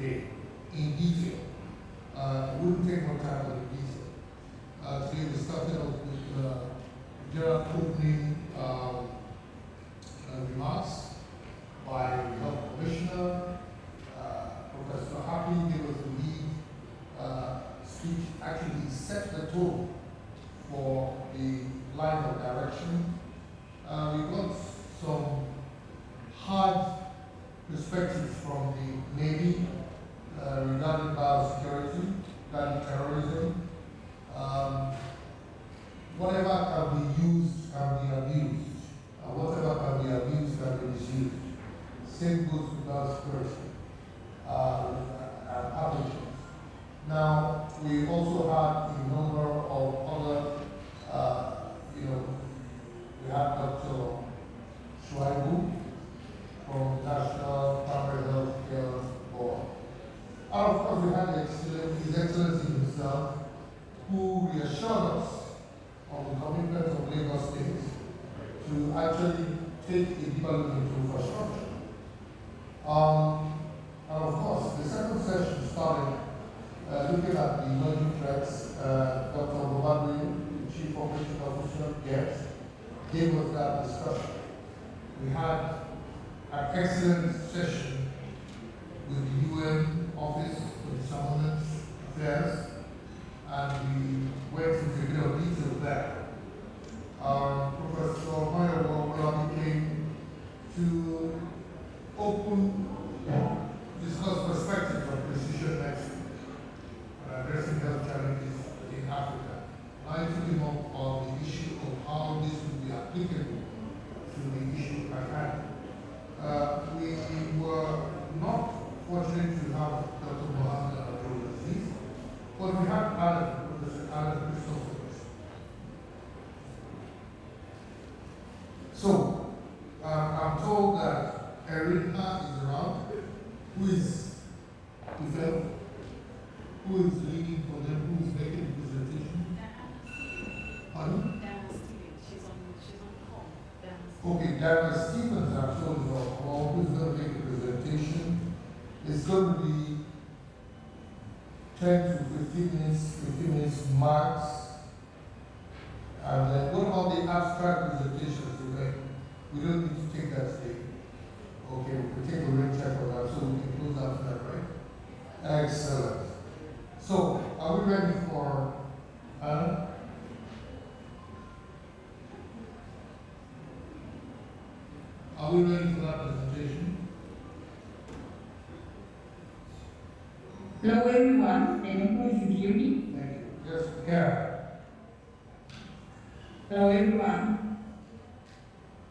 today in detail. It wouldn't take more time than in detail. Today we started off with general opening remarks by the Health Commissioner. Professor Happy gave us the lead speech. Actually, set the tone for the line of direction. We got some hard perspectives from the Navy regarding biosecurity, regarding terrorism. Whatever can be used can be abused. Whatever can be abused can be misused. Same goes with biosecurity and applications. Now, we also had a number of other, we had Dr. Shuaibu from the National Primary Health Care Board. And of course, we had His Excellency himself, who reassured us of the commitment of Lagos State to actually take a deeper look into infrastructure. And of course, the second session started looking at the emerging threats. Dr. Robadri, the Chief Operating Officer, gave us that discussion. We had an excellent session with the UN Office for Disarmament Affairs, and we went into a bit of detail there. Professor Mayo came to discuss perspectives on precision medicine and addressing health challenges in Africa. I took him up on the issue of how this would be applicable to the issue at hand. We were not fortunate to have Dr. Mohammed Abdul-Aziz, but we had Professor Alan Christopher. So, I'm told that Erina is around, who is leading for them, who is making the presentation. Pardon? She's on call. Okay, Dana Stevens, I'm told, is on call, who's going to make the presentation. It's going to be 10 to 15 minutes max. And then what about the abstract presentations? We don't need to take that today. Okay, we can take a rain check on that, so we can close out that, right? Excellent. So, are we ready for Anna? Are we ready for that presentation? Hello everyone, I don't know if you hear me. Thank you. Yes, yeah. Hello everyone.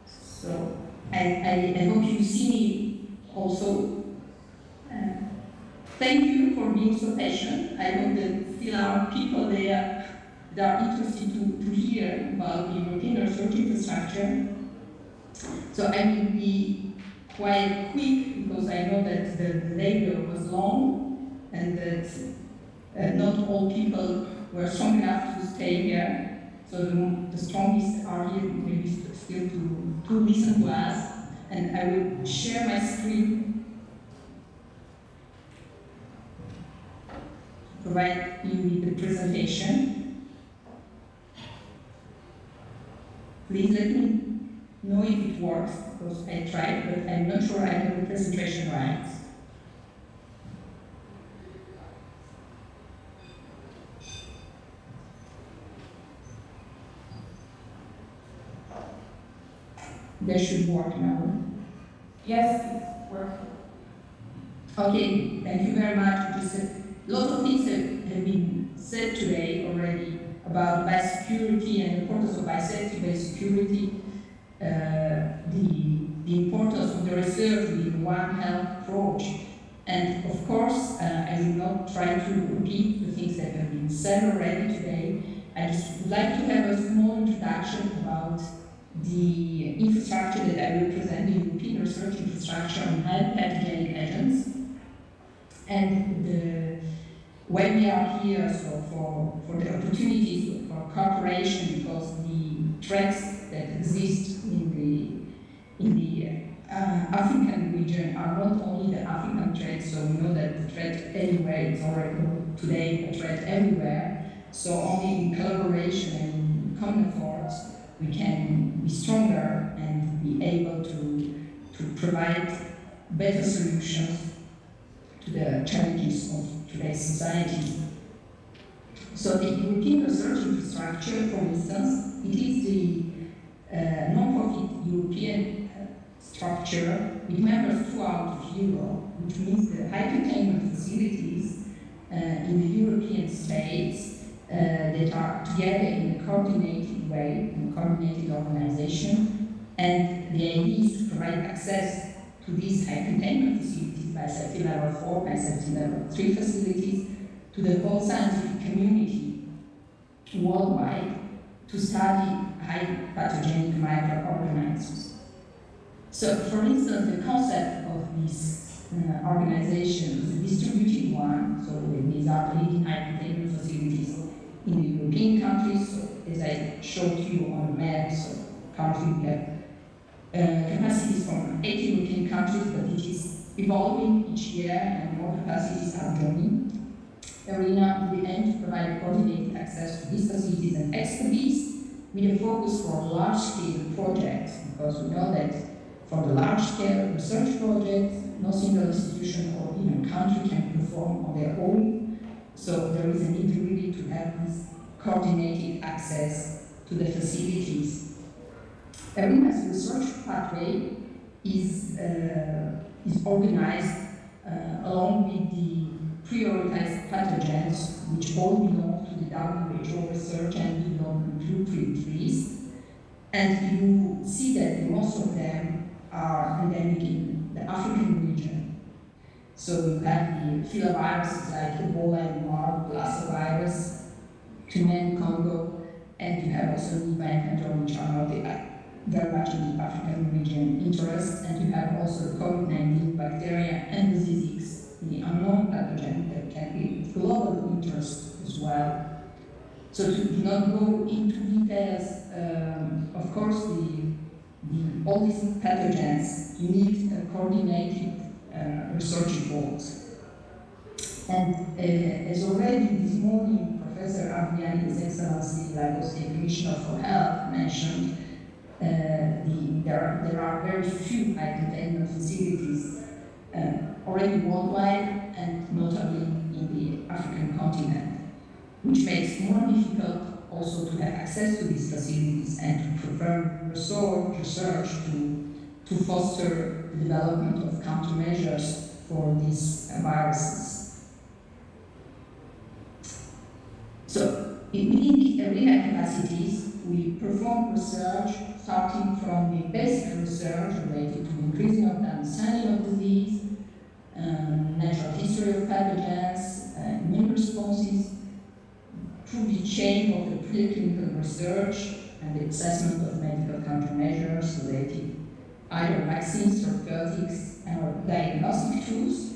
So, I hope you see me also. Thank you for being so patient. I hope that still are people there that are interested to hear about the European research infrastructure. So I will be quite quick because I know that the labor was long and that not all people were strong enough to stay here. So the strongest are here maybe still to listen to us. And I will share my screen to provide you with the presentation. Please let me know if it works, because I tried, but I'm not sure I have the presentation right. That should work now. Yes, it's working. Okay, thank you very much. Lots of things have been said today already about biosecurity and the importance of biosecurity, the importance of the research with One Health approach. And of course, I will not try to repeat the things that have been said already today. I just would like to have a small introduction about the infrastructure that I will present, the European research infrastructure on highly pathogenic agents. And why we are here, so for the opportunities for cooperation, because the threats that exist in the African region are not only the African threats, so we know that the threats anywhere, it's already today a threat everywhere. So only in collaboration and in common efforts we can be stronger and be able to provide better solutions to the challenges of today's society. So the European research infrastructure, for instance, it is the non-profit European structure with members throughout Europe, which means the high containment facilities in the European states that are together in a coordinated way, in a coordinated organization, and the idea is to provide access to these high containment facilities by safety level 4, by safety level 3 facilities, to the whole scientific community worldwide to study high pathogenic microorganisms. So, for instance, the concept of this organization is a distributed one, so these are the leading high containment facilities in the European countries. So, as I showed you on the map, so currently we have capacities from 8 European countries, but it is evolving each year and more capacities are joining. Arena, we aim to provide coordinated access to these facilities and expertise with a focus for large-scale projects, because we know that for the large-scale research projects, no single institution or even country can perform on their own. So there is a need really to have this coordinated access to the facilities. Arena's research pathway is organized along with the prioritized pathogens, which all belong to the WHO research and development blueprint list. And you see that most of them are endemic in the African region. So you have the filoviruses like Ebola and Marburg, Lassa virus, Cayman, Congo, and you have also Nipah and Pandora, which are not very much in the African region interest, and you have also COVID-19 bacteria and diseases, the unknown pathogen that can be of global interest as well. So to not go into details, of course, all these pathogens need a coordinated research efforts. And as already this morning, Professor Aviani, His Excellency Lagos State Commissioner for Health, mentioned, there are very few high containment facilities already worldwide and notably in the African continent, which makes it more difficult also to have access to these facilities and to perform research to foster the development of countermeasures for these viruses. So, within the area capacities, we perform research starting from the basic research related to increasing of the understanding of disease, natural history of pathogens, immune responses, through the chain of the preclinical research and the assessment of medical countermeasures related either vaccines, therapeutics, or diagnostic tools.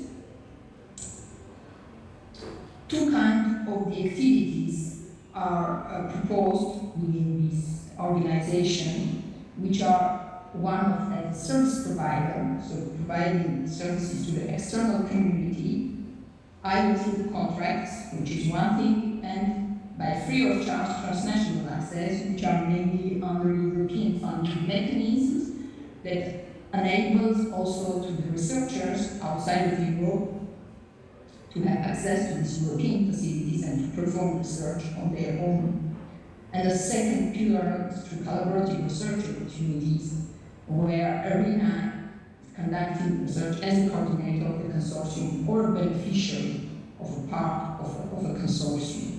Two kinds of the activities are proposed within this organization, which are one of the service provider, so providing services to the external community, either through contracts, which is one thing, and by free of charge transnational access, which are mainly under European funding mechanisms that enables also to the researchers outside of Europe to have access to these European facilities and to perform research on their own. And the second pillar is through collaborative research opportunities, where ARENA is conducting research as a coordinator of the consortium or a beneficiary of a part of a consortium.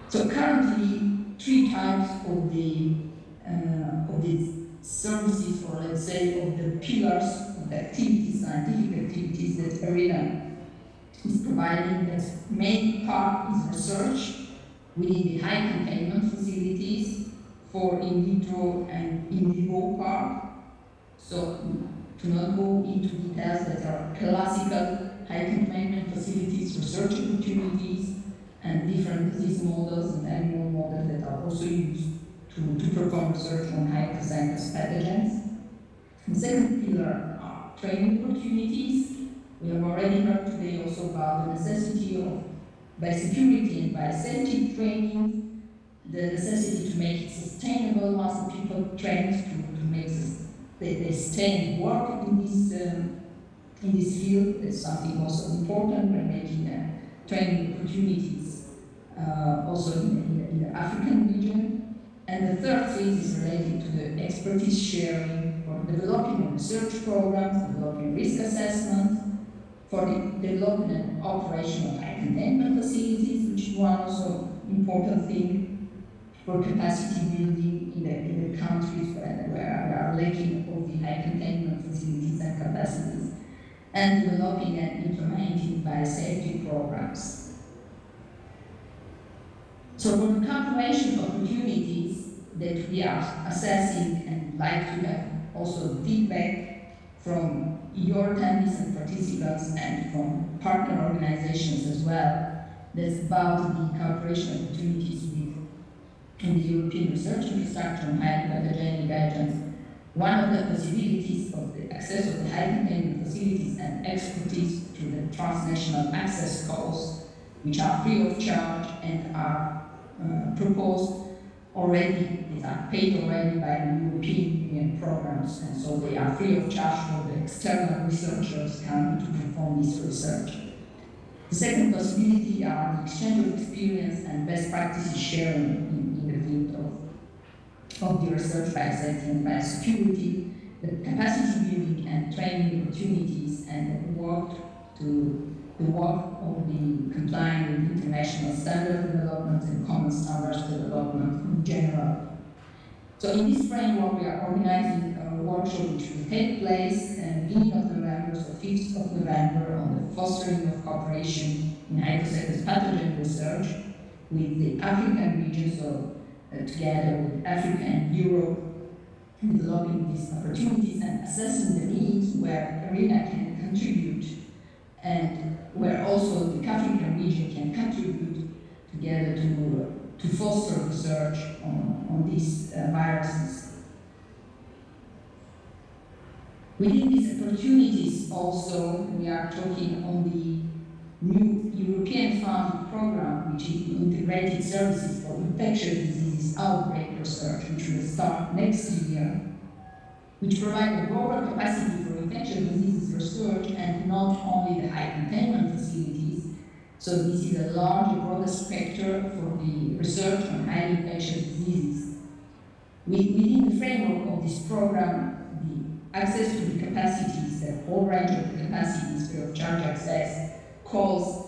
So currently, three types of the services, or let's say of the pillars of the activities, scientific activities that ARENA is providing. The main part is research within the high containment facilities for in vitro and in vivo part. So to not go into details, that are classical high containment facilities, research opportunities, and different disease models and animal models that are also used to perform research on high-containment pathogens. The second pillar are training opportunities. We already heard today also about the necessity of biosecurity and biosafety training, the necessity to make it sustainable once the people trained to make they stay and work in this field. It's something also important when making training opportunities also in the African region. And the third phase is related to the expertise sharing for developing research programs, developing risk assessment, for the development and operation of high containment facilities, which is one also important thing for capacity building in the countries where we are lacking of the high containment facilities and capacities, and developing and implementing biosafety programs. So for the cooperation opportunities that we are assessing and like to have also feedback from your attendees and participants and from partner organizations as well, that's about the cooperation opportunities in the European research infrastructure on highly pathogenic agents. One of the possibilities of the access of the high containment facilities and expertise through the transnational access calls, which are free of charge and are proposed already, these are paid already by the European Union programs, and so they are free of charge for the external researchers coming to perform this research. The second possibility are the exchange of experience and best practices sharing in the field of the research biosafety and biosecurity, the capacity building and training opportunities, and the work of the complying with international standard development and common standards development in general. So in this framework, we are organizing a workshop which will take place beginning of November, so 5th of November, on the fostering of cooperation in hydrocephalus pathogen research with the African region, so together with Africa and Europe, developing these opportunities and assessing the needs where ARENA can contribute and where also the African region can contribute together to foster research on these viruses. Within these opportunities also, we are talking on the new European funded program, which is the Integrated Services for Infectious Diseases Outbreak Research, which will start next year, which provide a broader capacity for infectious diseases research and not only the high containment facilities. So this is a larger, broader spectrum for the research on highly infectious diseases. Within the framework of this program, the access to the capacities, the whole range of the capacities, free of charge access, calls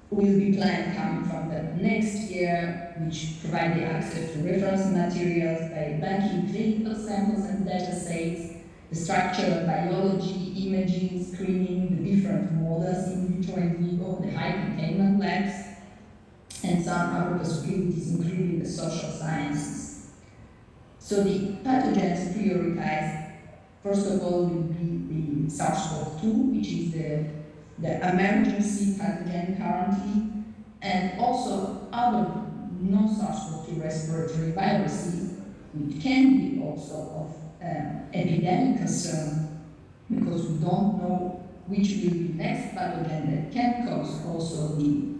will be planned coming from the next year, which provide the access to reference materials by banking clinical samples and data sets, the structural biology, imaging, screening, the different models in vitro and vivo, the high containment labs, and some other possibilities, including the social sciences. So the pathogens prioritized, first of all, will be the SARS-CoV-2, which is the emergency pathogen currently, and also other non-SARS-CoV-2 respiratory viruses, which can be also of epidemic concern, because we don't know which will be the next pathogen that can cause also the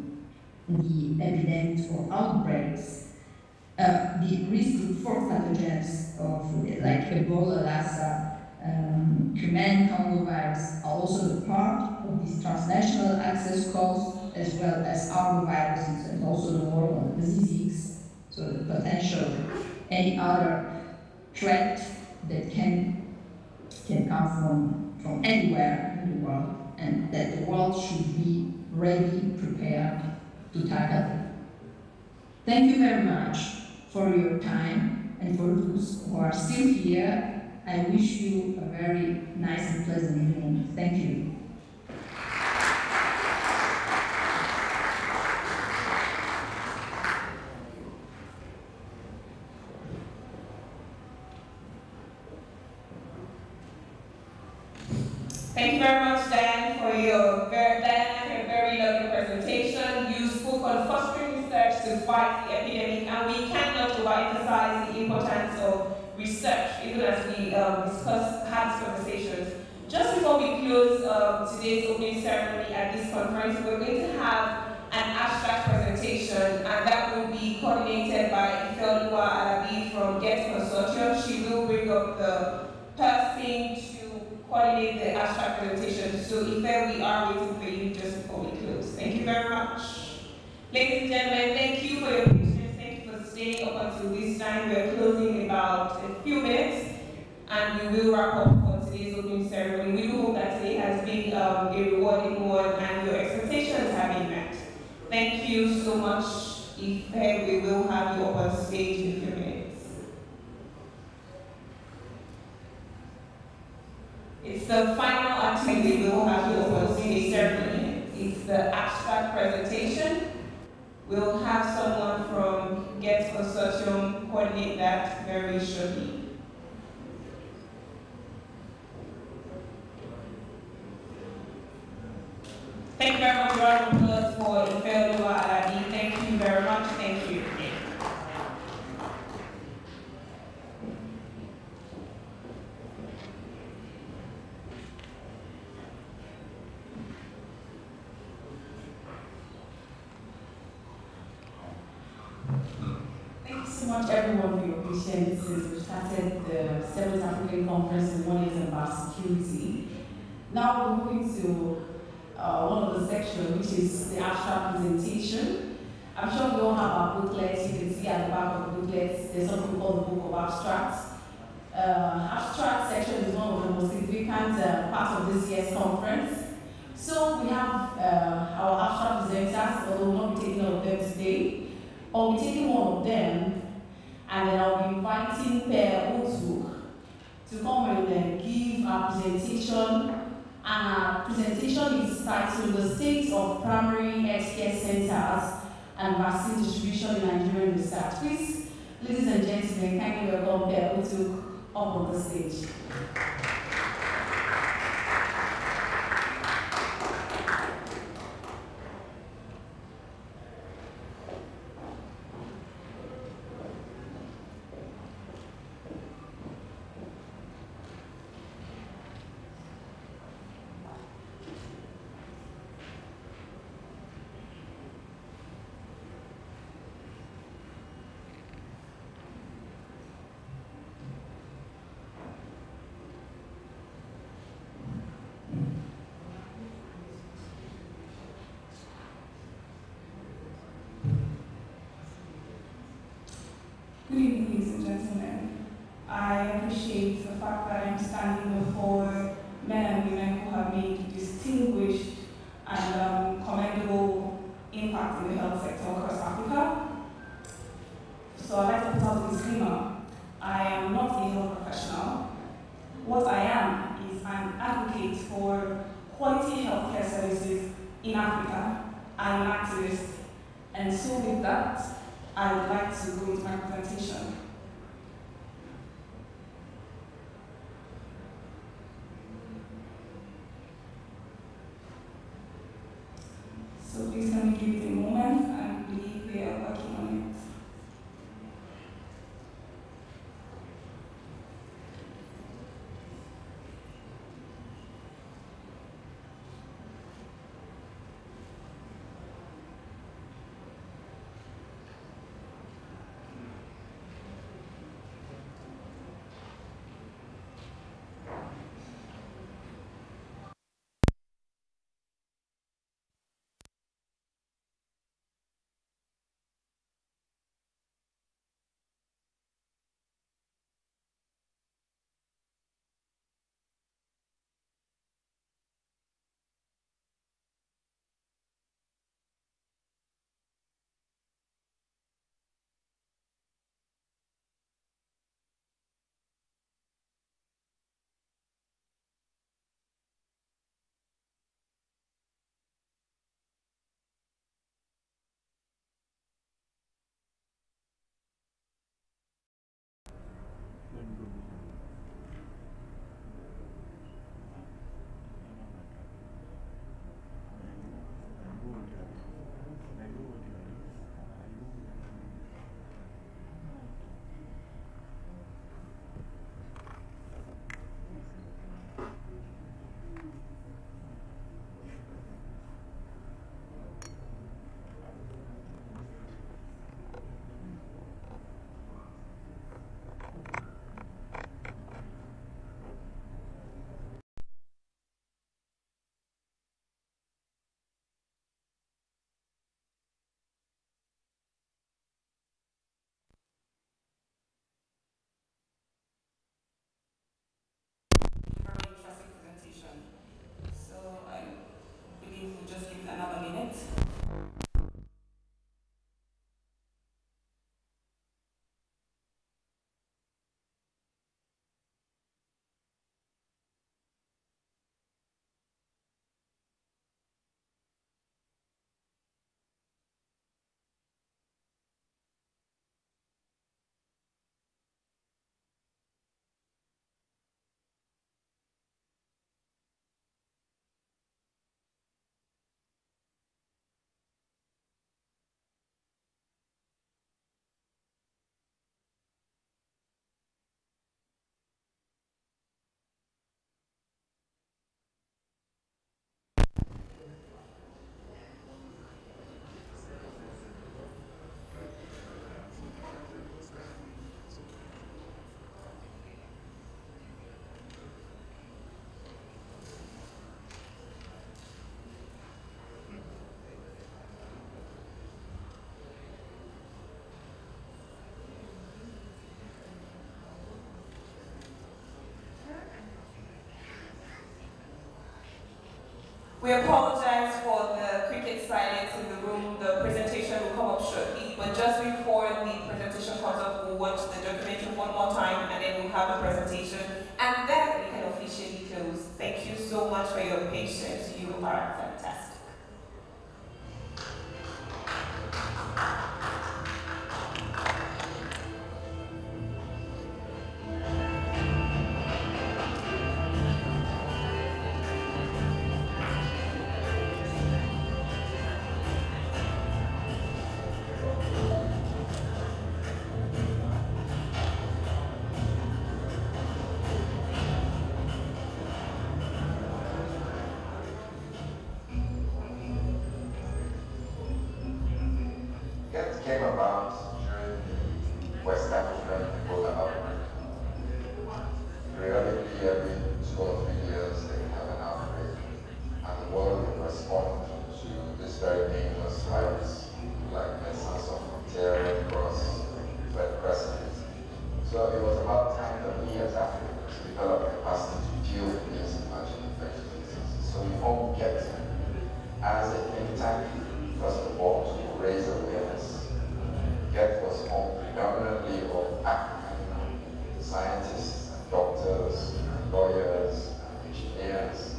epidemics or outbreaks. The risk group for pathogens of like Ebola, Lassa, Human Congo virus are also the part of these transnational access calls, as well as arboviruses and also the work on the disease, so the potential any other threat that can come from anywhere in the world, and that the world should be ready, prepared to tackle it. Thank you very much for your time, and for those who are still here, I wish you a very nice and pleasant evening. Thank you. Thank you very much, Dan, for your very lovely presentation. You spoke on fostering research to fight the epidemic, and we cannot overemphasize the importance of research, even as we had these conversations. Just before we close today's opening ceremony at this conference, we're going to have an abstract presentation, and that will be coordinated by Ifeoluwa Alabi from GET Consortium. She will bring up the person to coordinate the abstract presentation. So Ife, we are waiting for you just before we close. Thank you very much. Ladies and gentlemen, thank you for your patience. Thank you for staying up until this time. We're closing in about a few minutes, and we will wrap up for today's opening ceremony. We do hope that today has been a rewarding one and your expectations have been met. Thank you so much, Ife. We will have you up on stage in a few minutes. It's the final activity. We will have you up on stage ceremony. It's the abstract presentation. We'll have someone from GET Consortium coordinate that very shortly. Thank you very much, round of applause for Ifeoluwa Alabi. Thank you very much. Thank you. Thank you so much, everyone, for your patience since we started the 7th African Conference in 1 year about security. Now we're moving to one of the sections, which is the abstract presentation. I'm sure we all have our booklets. You can see at the back of the booklets, there's something called the Book of Abstracts. Abstract section is one of the most significant parts of this year's conference. So we have our abstract presenters, although we'll not be taking all of them today. I'll be taking one of them, and then I'll be inviting Per Otu to come and give our presentation. And our presentation is titled The State of Primary Healthcare Centers and Vaccine Distribution in Nigerian Research. Please, ladies and gentlemen, kindly welcome Per Otu up on the stage. Good evening, ladies and gentlemen. I appreciate the fact that I'm standing before men and women who have made distinguished and commendable impact in the health sector across Africa. So I'd like to put out a disclaimer. I am not a health professional. What I am is an advocate for quality healthcare services in Africa. I'm an activist. And so with that, I would like to go into my presentation. So please let me give it a moment. I believe they are working on it. We apologize for the cricket silence in the room. The presentation will come up shortly, but just before the presentation comes up, we'll watch the documentary one more time, and then we'll have the presentation, and then we can officially close. Thank you so much for your patience. You are fantastic. Came about during the West African Ebola outbreak. Periodically, every 2 or 3 years, they have an outbreak, and the world will respond to this very dangerous virus, like Médecins Sans Frontières, Red Cross, Red Crescent. So it was about time that we as Africans developed capacity to deal with these emerging infectious diseases. So we formed GET as a think tank, first of all, to raise awareness. GET was formed predominantly of African scientists, and doctors, and lawyers, and engineers,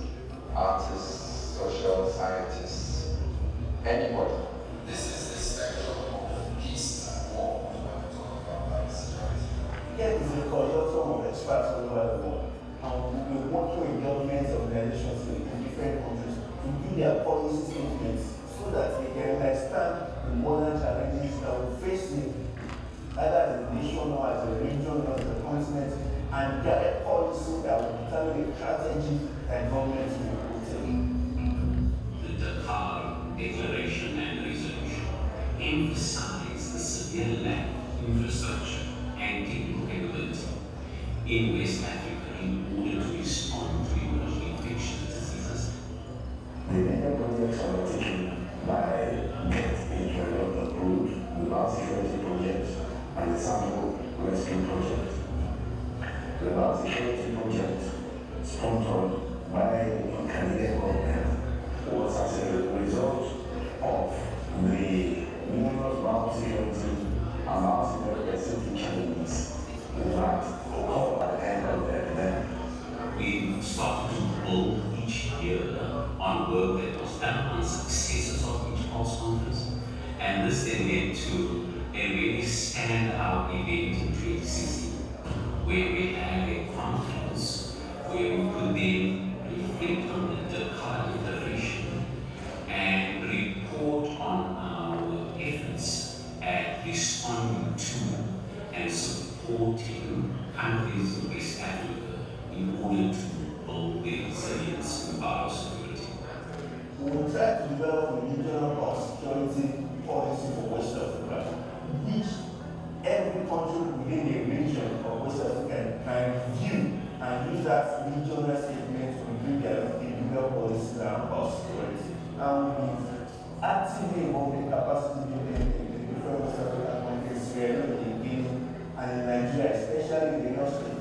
artists, social scientists, anybody. This is the spectrum of peace and war when we talk about biosecurity. GET is a consortium of experts all over the world, and we work with government organizations in different countries to do their policy statements so that they can understand the modern challenges that we face either as a nation or as a region or as a continent, and guide policy that will determine the strategy that governments will take. The Dakar Declaration and Resolution emphasize the severe lack of infrastructure and technical capability in West Africa in order to respond to emerging infectious diseases. The major projects undertaken by GET include the Biosecurity project and the Sample Rescue project. The Biosecurity project, sponsored by the Canadian government, was as a result of the numerous biosecurity and biosecurity safety challenges that occurred at the end of the epidemic. We started to build each year on work that was done on successes of each pulse conference, and this then led to a really stand-out event in 2016, where we had a conference where we could then reflect on the Dakar Declaration and report on our efforts at responding to and supporting countries in West Africa in order to build their resilience in biosecurity. We will try to develop a regional biosecurity policy for West Africa, which every country within the region of West Africa can view and use that regional statement to review their individual policies around biosecurity. And we actively involved in capacity building in the different West African countries, Sierra Leone, Guinea, and in Nigeria, especially in the North State.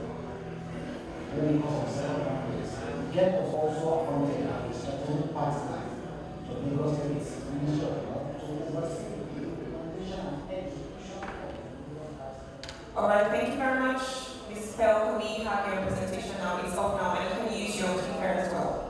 During the course of 7 countries, GET was also appointed as a strategic partner to Lagos State's Ministry of Health to oversee the implementation and execution of the All right, thank you very much. Ms. Bell, can we have your presentation now? It's up now, and you can use your keypad as well.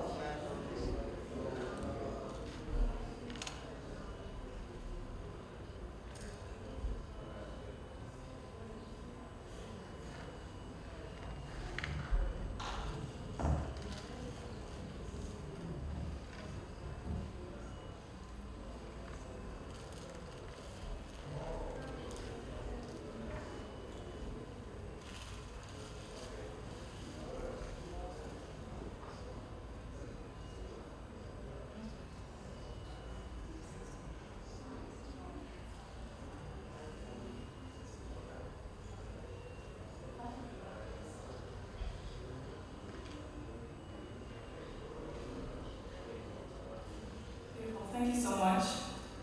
Thank you so much.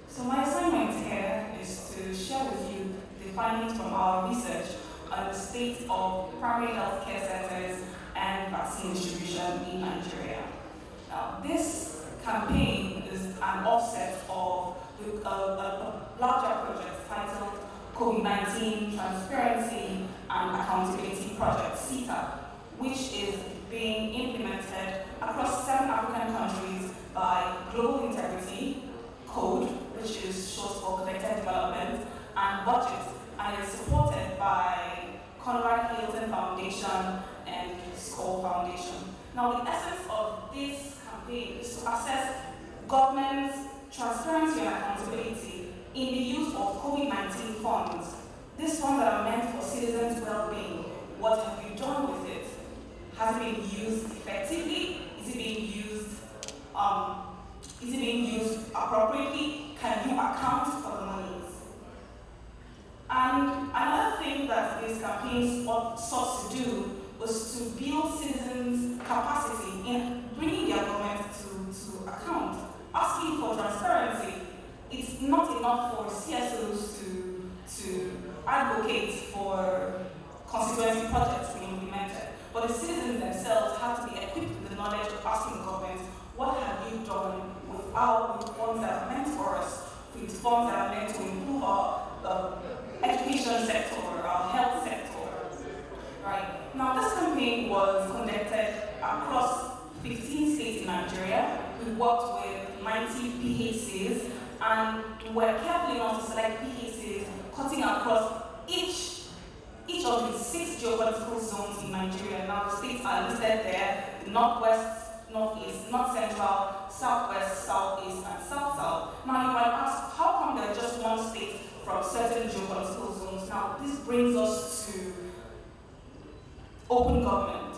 So my assignment here is to share with you the findings from our research on the state of primary healthcare centers and vaccine distribution in Nigeria. Now, this campaign is an offset of a larger project titled COVID-19 Transparency and Accountability Project, CETA, which is being implemented across 7 African countries by Global Integrity, CODE, which is short for Connected Development, and Budget, and is supported by Conrad Hilton Foundation and Skoll Foundation. Now, the essence of this campaign is to assess government's transparency and accountability in the use of COVID-19 funds. These funds that are meant for citizens' well-being, what have you done with it? Has it been used effectively? Is it being used appropriately? Can you account for the monies? And another thing that this campaign sought to do was to build citizens' capacity in bringing their government to account, asking for transparency. It's not enough for CSOs to advocate for constituency projects to be implemented, but the citizens themselves have to be equipped with the knowledge of asking the government, what have you done with funds that are meant for us, with funds that are meant to improve our education sector, our health sector, right? Now, this campaign was conducted across 15 states in Nigeria. We worked with 90 PHCs, and we're careful enough to select PHCs cutting across each of the 6 geographical zones in Nigeria. Now, the states are listed there: the Northwest, Northeast, North Central, Southwest, Southeast, and South-South. Now, you might ask, how come there's just one state from certain geographical zones? Now, this brings us to open government,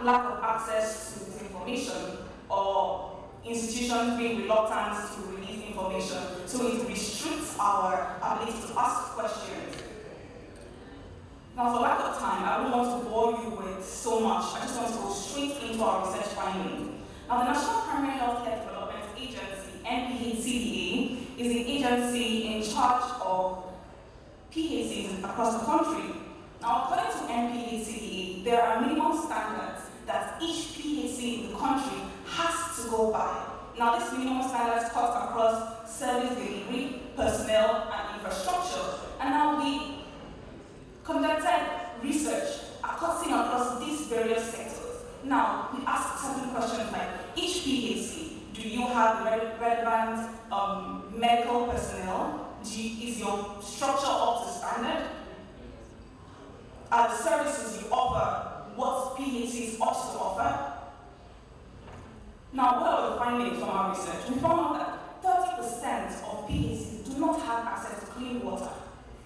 lack of access to this information, or institutions being reluctant to release information. So it restricts our ability to ask questions. Now, for lack of time, I don't want to bore you with so much. I just want to go straight into our research findings. Now, the National Primary Healthcare Development Agency, NPHCDA, is the agency in charge of PHCs across the country. Now, according to NPHCDA, there are minimum standards that each PHC in the country has to go by. Now, these minimum standards cut across service delivery, personnel, and infrastructure. And now we conducted research cutting across these various sectors. Now, we asked certain questions like, each PHC, do you have relevant medical personnel? Is your structure up to standard? Are the services you offer what PHCs ought to offer? Now, what are the findings from our research? We found out that 30% of PHCs do not have access to clean water.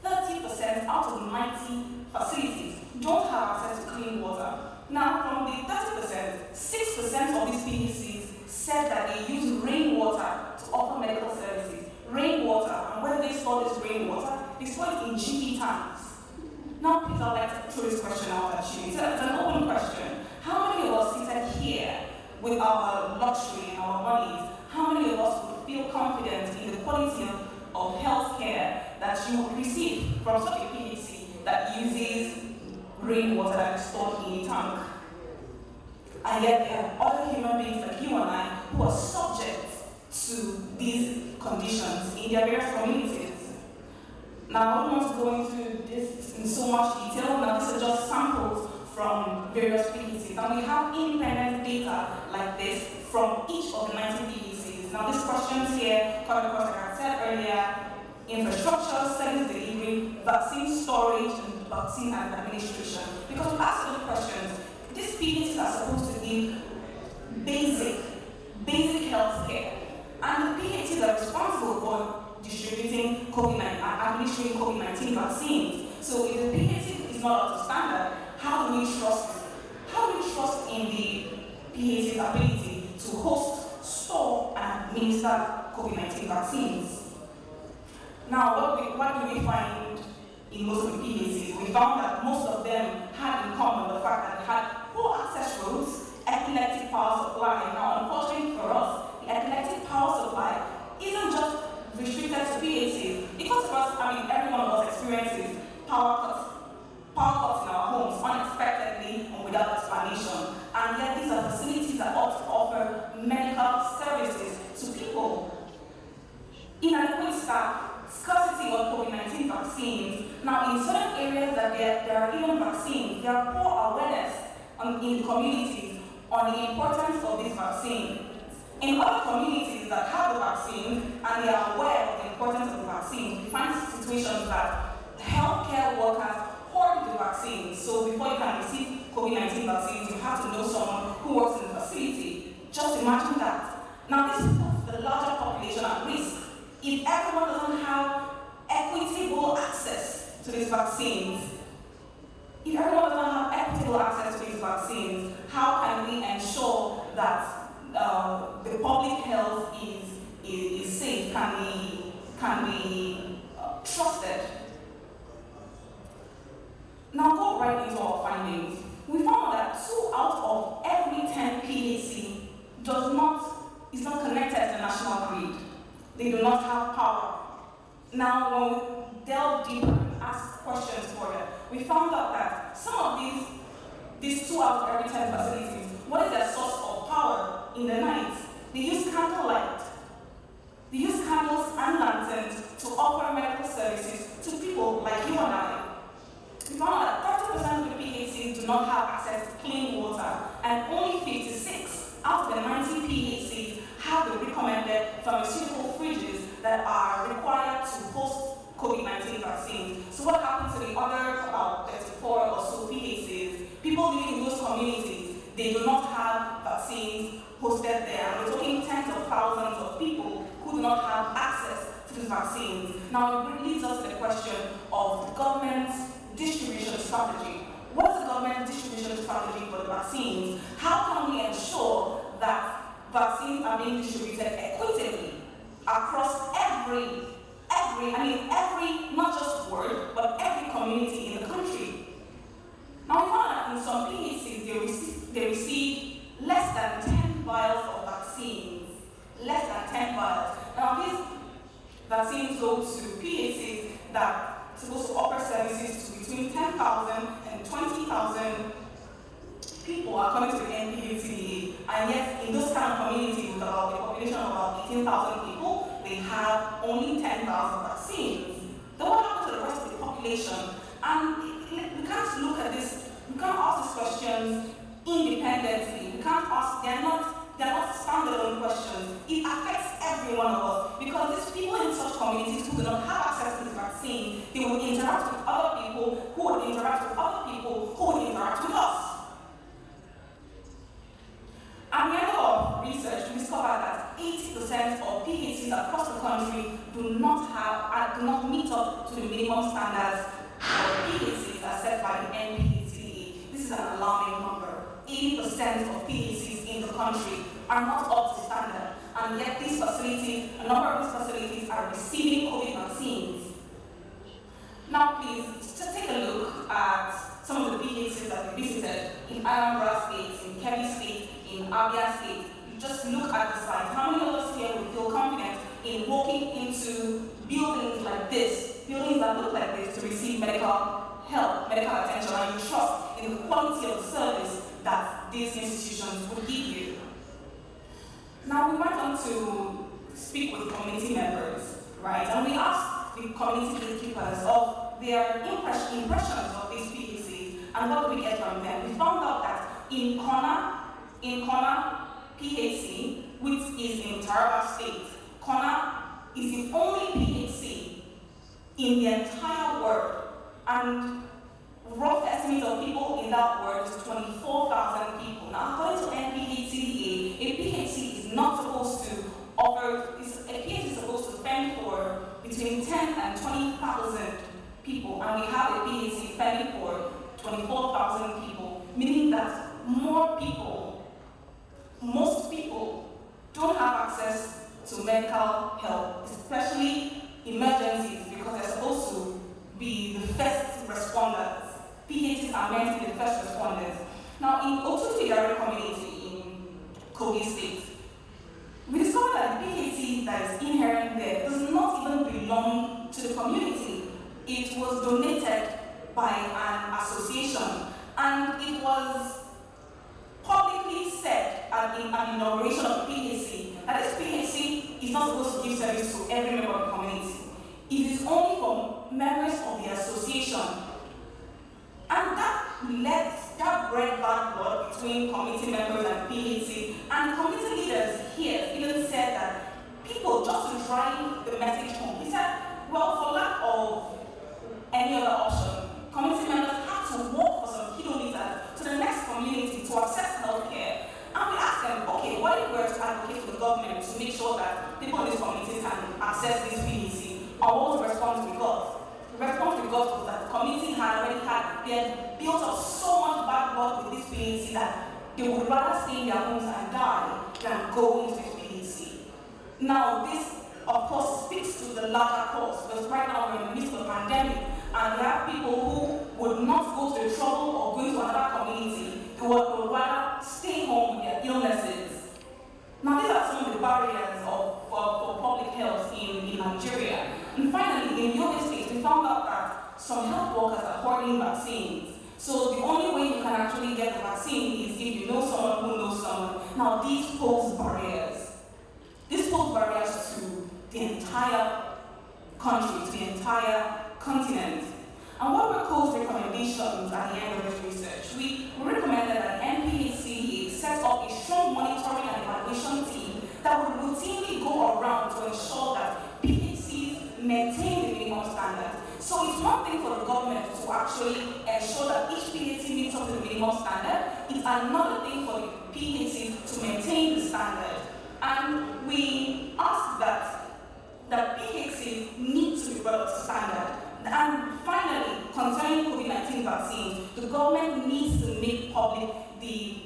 30% out of 90 facilities don't have access to clean water. Now, from the 30%, 6% of these PHCs said that they use rainwater to offer medical services. Rainwater, and where they store this rainwater, they store it in GE tanks. Now, please, I'd like to throw this question out at you. It's an open question. How many of us seated here with our luxury and our monies, how many of us would feel confident in the quality of health care that you would receive from such a PHC that uses rainwater that is stored in a tank? And yet there are other human beings like you and I who are subject to these conditions in their various communities. Now, I don't want to go into this in so much detail. Now, these are just samples from various PHCs. And we have independent data like this from each of the 90 PHCs. Now, these questions here come across, like I said earlier, infrastructure, service delivery, vaccine storage, and vaccine administration. Because we ask those questions, these PHCs are supposed to give basic health care. And the PHCs are responsible for distributing COVID-19, administering COVID-19 vaccines. So if the PHC is not up to standard, how do we trust it? How do we trust in the PHC's ability to host, store, and administer COVID-19 vaccines? Now, what do we find in most of the PHCs? We found that most of them had in common the fact that they had poor access roads, epileptic power supply. Now, unfortunately for us, the epileptic power supply isn't just restricted to PHCs. Because for us, every one of us experiences power cuts in our homes unexpectedly and without explanation. And yet these are facilities that ought to offer medical there are even vaccines. There are poor awareness in the communities on the importance of this vaccine. In other communities that have the vaccine and they are aware of the importance of the vaccine, we find situations that healthcare workers hoard the vaccine. So before you can receive COVID-19 vaccines, you have to know someone who works in the facility. Just imagine that. Now this puts the larger population at risk. If everyone doesn't have equitable access to these vaccines, if everyone doesn't have equitable access to these vaccines, how can we ensure that the public health is safe, can be trusted? Now go right into our findings. We found that 2 out of every 10 PHC is not connected to the national grid. They do not have power. Now when we delve deeper and ask questions for them, we found out that some of these 2 out of every 10 facilities, what is their source of power in the night? They use candlelight. They use candles and lanterns to offer medical services to people like you and I. We found that 30% of the PHCs do not have access to clean water, and only 56 out of the 90 PHCs have the recommended pharmaceutical fridges that are required to host COVID-19 vaccines. So what happens to the other about 34 or so PHCs? People living in those communities, they do not have vaccines hosted there. And we're talking tens of thousands of people who do not have access to these vaccines. Now it leads us to the question of the government's distribution strategy. What is the government distribution strategy for the vaccines? How can we ensure that vaccines are being distributed equitably across every, not just ward, but every community in the country? Now we found that in some PHCs, they receive less than 10 vials of vaccines. Less than 10 vials. Now these vaccines go to PHCs that are supposed to offer services to between 10,000 and 20,000 people are coming to the NPHCDA, and yet in those kind of communities with about a population of about 18,000 people, they have only 10,000 vaccines. Then what happens to the rest of the population? And we can't look at this, we can't ask these questions independently. We can't ask, they're not standalone questions. It affects every one of us, because these people in such communities who do not have access to the vaccine, they will interact with other people who would interact with other people who would interact with us. At the end of research, we discovered that 80% of PHCs across the country do not meet up to the minimum standards for PHCs as set by the NPHCDA. This is an alarming number. 80% of PHCs in the country are not up to standard, and yet these facilities, a number of these facilities are receiving COVID vaccines. Now please, just take a look at some of the PHCs that we visited in Anambra State, in Kebbi State, in Abia State. You just look at the site. How many of us here would feel confident in walking into buildings like this, buildings that look like this, to receive medical help, medical attention, and you trust in the quality of the service that these institutions would give you? Now we went on to speak with community members, right? And we asked the community gatekeepers of their impressions of these PHCs and what do we get from them. We found out that in Kona PHC, which is in Taraba State, Kona is the only PHC in the entire world, and rough estimate of people in that world is 24,000 people. Now, according to NPHCDA, a PHC is not supposed to offer, a PHC is supposed to fend for between 10 and 20,000 people, and we have a PHC fending for 24,000 people, meaning that most people don't have access to medical help, especially emergencies, because they're supposed to be the first responders. PHCs are meant to be the first responders. Now, in Otutu community in Kogi State, we discovered that the PHC that is inherent there does not even belong to the community. It was donated by an association, and it was publicly said at the inauguration of the PHC that this PHC is not supposed to give service to every member of the community. It is only for members of the association. And that bred bad blood between committee members and PHC, and committee leaders here even said that people just to drive the message home. He said, well, for lack of any other option, committee members have to walk for some kilometers to the next community to access healthcare. And we asked them, okay, what if we were to advocate for the government to make sure that people in these communities can access this PHC? And what was the response we got? The response we got was that the community they had built up so much bad blood with this PHC that they would rather stay in their homes and die than go into this PHC. Now, this, of course, speaks to the larger cause, because right now we're in the midst of a pandemic, and we have people who would not go to the trouble of going to another community, who would rather stay home with their illnesses. Now, these are some of the barriers for public health in Nigeria. And finally, in Yobe State, we found out that some health workers are hoarding vaccines. So the only way you can actually get the vaccine is if you know someone who knows someone. Now, these pose barriers. These pose barriers to the entire country, to the entire continent. And what were Cole's recommendations at the end of this research? We recommended that NPHCDA set up a strong monitoring and evaluation team that would routinely go around to ensure that PHCs maintain the minimum standards. So it's one thing for the government to actually ensure that each PHC meets up to the minimum standard. It's another thing for the PHCs to maintain the standard. And we asked that PHCs need to be brought up to standard. And finally, concerning COVID-19 vaccines, the government needs to make public the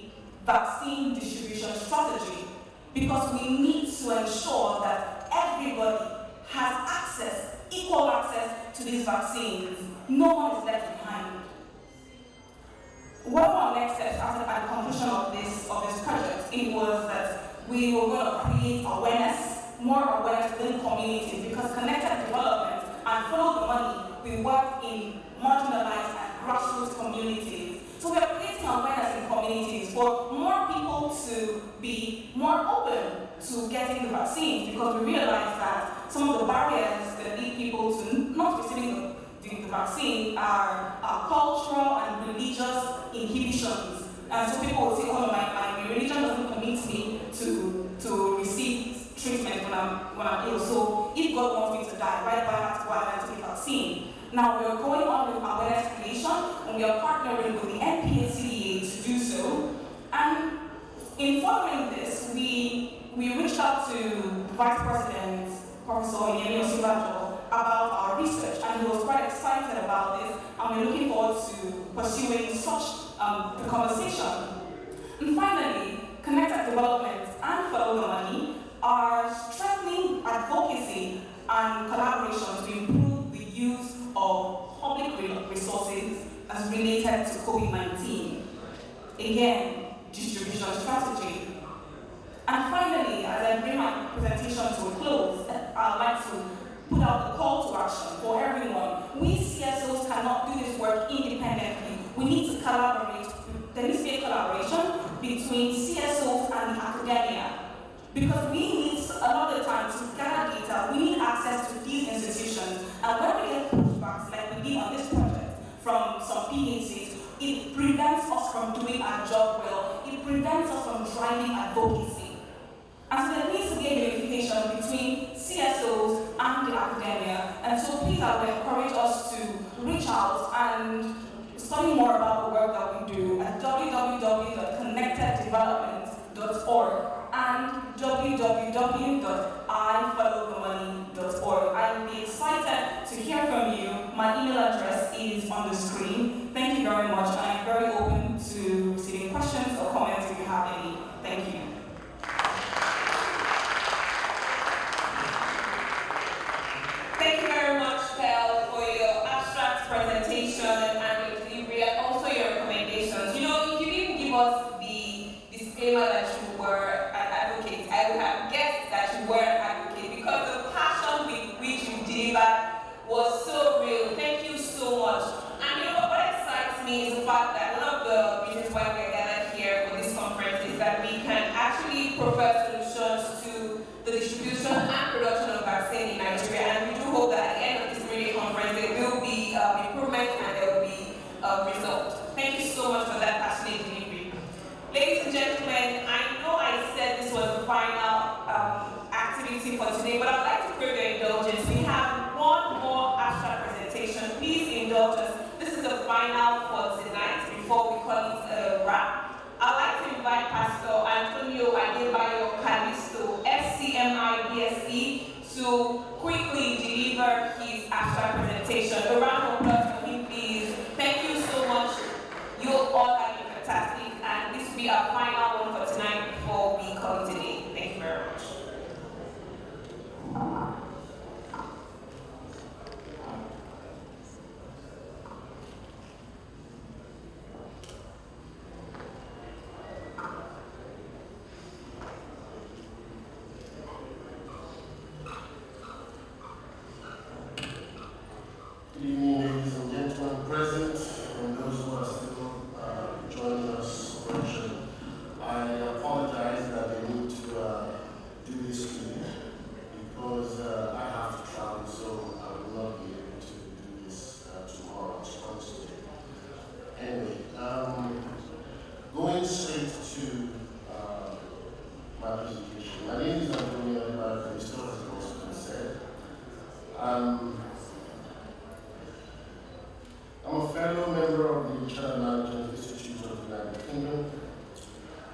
vaccine distribution strategy, because we need to ensure that everybody has access, equal access to these vaccines. No one is left behind. What were our next steps at the conclusion of this project? It was that we were going to create awareness, more awareness within communities, because connected development and follow the money, we work in marginalized and grassroots communities. So we are creating awareness in communities for more people to be more open to getting the vaccines, because we realize that some of the barriers that lead people to not receiving the vaccine are cultural and religious inhibitions. And so people will say, oh, my religion doesn't permit me to receive treatment when I'm ill. So if God wants me to die, why do I have to go out and take a vaccine? Now we are going on with awareness creation, and we are partnering with the NPHCDA to do so. And in following this, we reached out to Vice President Professor Yemi Osibajo about our research, and he was quite excited about this, and we're looking forward to pursuing such the conversation. And finally, connected development and follow the money are strengthening advocacy and collaboration to improve the use of public resources as related to COVID-19. Again, distribution strategy. And finally, as I bring my presentation to a close, I'd like to put out a call to action for everyone. We CSOs cannot do this work independently. We need to collaborate. There needs to be a collaboration between CSOs and the academia, because we need a lot of the time to gather data. We need access to these institutions. And when we get pushbacks like we did on this project from some PHCs, it prevents us from doing our job well. It prevents us from driving advocacy. And so there needs to be a unification between CSOs and the academia. And so please, I would encourage us to reach out and study more about the work that we do at www.connecteddevelopment.org and www.ifollowthemoney.org. I will be excited to hear from you. My email address is on the screen. Thank you very much. I am very open to receiving questions or comments if you have any. Thank you. opportunity for today, but I'd like to crave your indulgence. We have one more abstract presentation. Please indulge us. This is the final for tonight before we call it a wrap. I'd like to invite Pastor Antonio Adebayo Calisto, FCMI BSc, to quickly deliver his abstract presentation. A round of applause for him, please. Thank you so much. You all have been fantastic, and this will be our final one for tonight before we call it a day. Thank you very much. Good evening, ladies and gentlemen present, and those who are still joining us virtually. I apologize that I need to do this today because I have to travel, so I will not be able to do this tomorrow. Anyway, going straight to my presentation. My name is Antonio Adebayo Calisto, as it also been said. I'm a fellow member of the Child Management Institute of the United Kingdom,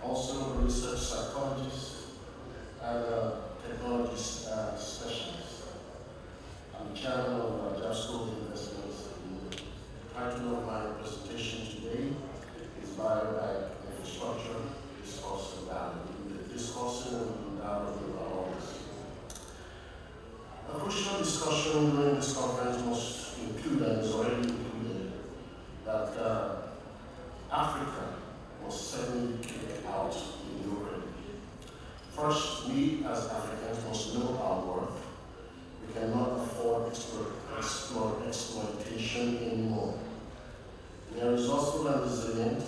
also a research psychologist and a technology specialist. I'm the chairman of Biosecurity Investments. The title of my presentation today is Biotech Infrastructure, Discourse and Value. The discourse and value are always. A crucial discussion during this conference must include, and is already included, that Africa must certainly kick out in Europe. First, we as Africans must know our worth. We cannot afford exploitation anymore. We are resourceful and resilient.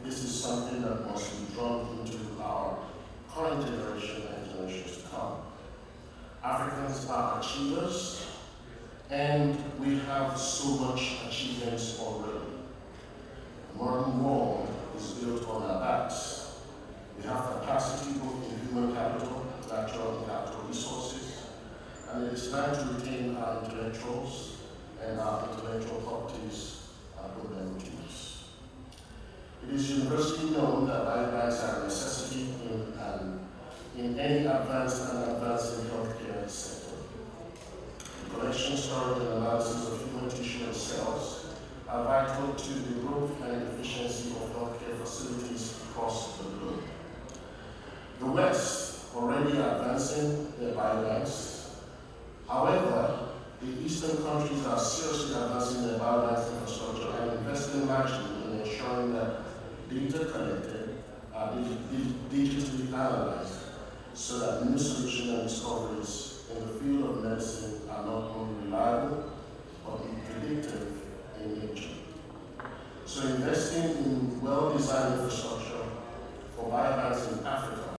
This is something that must be drawn into our current generation and generations to come. Africans are achievers, and we have so much achievements already. The modern world is built on our backs. We have capacity both in human capital, natural and capital resources, and it is time to retain our intellectuals and our intellectual properties and put them to use. It is universally known that biobanks are a necessity in any advanced and advancing healthcare sector. The collection, storage, and analysis of human tissue and cells are vital to the growth and efficiency of healthcare facilities across the globe. The West already advancing their biobanks. However, the Eastern countries are seriously advancing their biobanks infrastructure and investing largely in ensuring that data collected are digitally analyzed so that new solutions and discoveries in the field of medicine are not only reliable, but predictive in nature. So investing in well-designed infrastructure for biobanks in Africa